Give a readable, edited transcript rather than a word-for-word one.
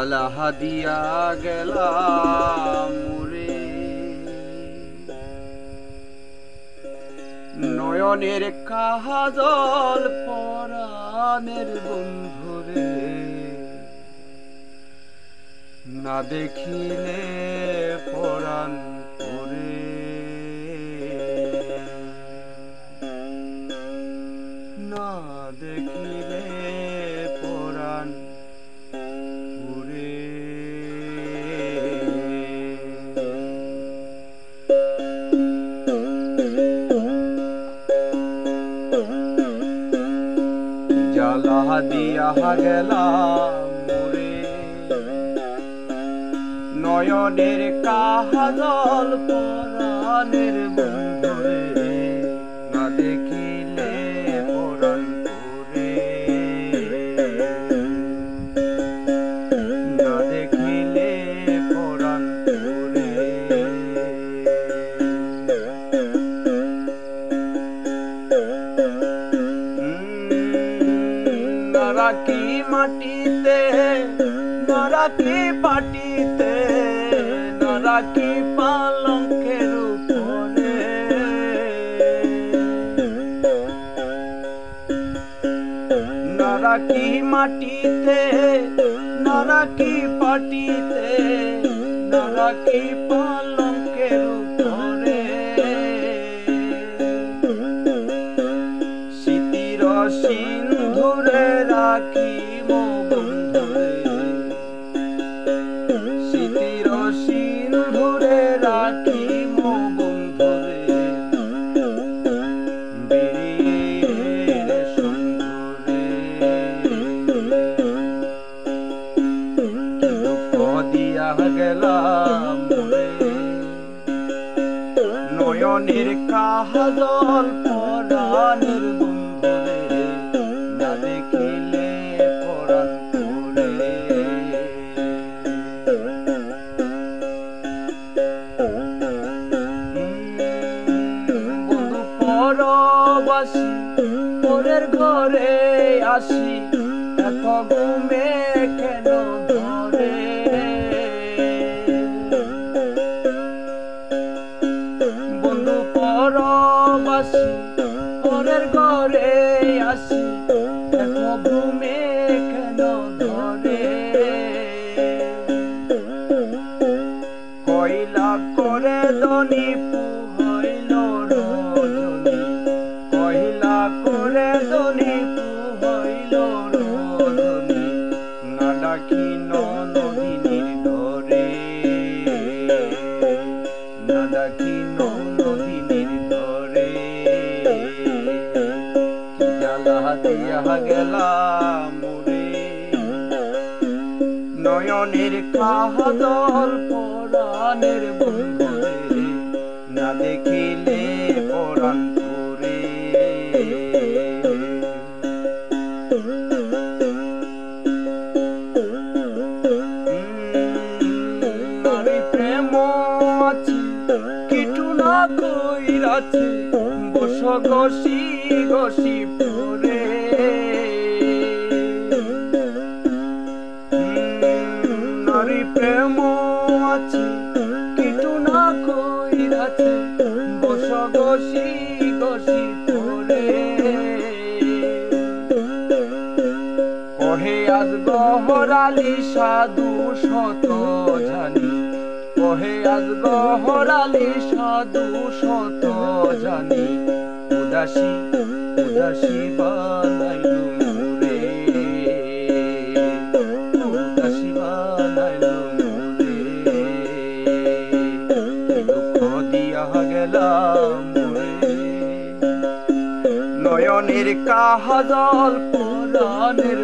জ্বালা দিয়া গেলাম মুরে নয়নের কাজল পরাণের বন্ধুরে না দেখিলে পরাণ পুরে না দেখিলে পরাণ পুরে জ্বালা দিয়া গেলাম মুরে নয়নের কাজল পরাণের বন্ধুরে না দেখিলে পরাণ পুরে না দেখিলে পরাণ পুরে নারাকি মাটিতে নারাকি পাটিতে নারাকি পালঙ্কের উপরে নারাকি মাটিতে নারাকি পাটিতে নারাকি পালঙ্কের উপরে স্মৃতির সিন্ধুরে রাখি বন্ধুরে স্মৃতির সিন্ধুরে রাখি বন্ধুরে বীরের সন্ধুরে দুঃখ দিয়া গেলাম মুরে নয়নের কাজল পরাণের বন্ধুরে না দেখিলে পরাণ পুরে বন্ধু পরবাসী পরের ঘরে আসি এত ঘুমে কেন ধরে বন্ধু পরবাসী পরের ঘরে আসি এত ঘুমে কেন ধরে কইলা করে ধনী পুহইল রজনী কইলা করে ধনী পুহইল রজনী না ডাকি নদিনীর ধরে না ডাকি নদিনীর ধরে জ্বালা দিয়া গেলাম মুরে নয়নের কাজল পরাণের বন্ধুরে না দেখিলে পরাণ পুরে নারী প্রেম আছে কিটু না কইরাছে বস ঘষি ঘষি পুরে নারী প্রেম আছে কিটু না কইরাছে বস ঘষি ঘষি পুরে কহে আজ গহরালি সাধু শত জানি কহে আজ গহরালি সাধু শত জানি উদাসী উদাসী বানাইলু মুরে উদাসী বানাইলু মুরে দুঃখ দিয়া গেলাম মুরে নয়নের কাজল পরাণের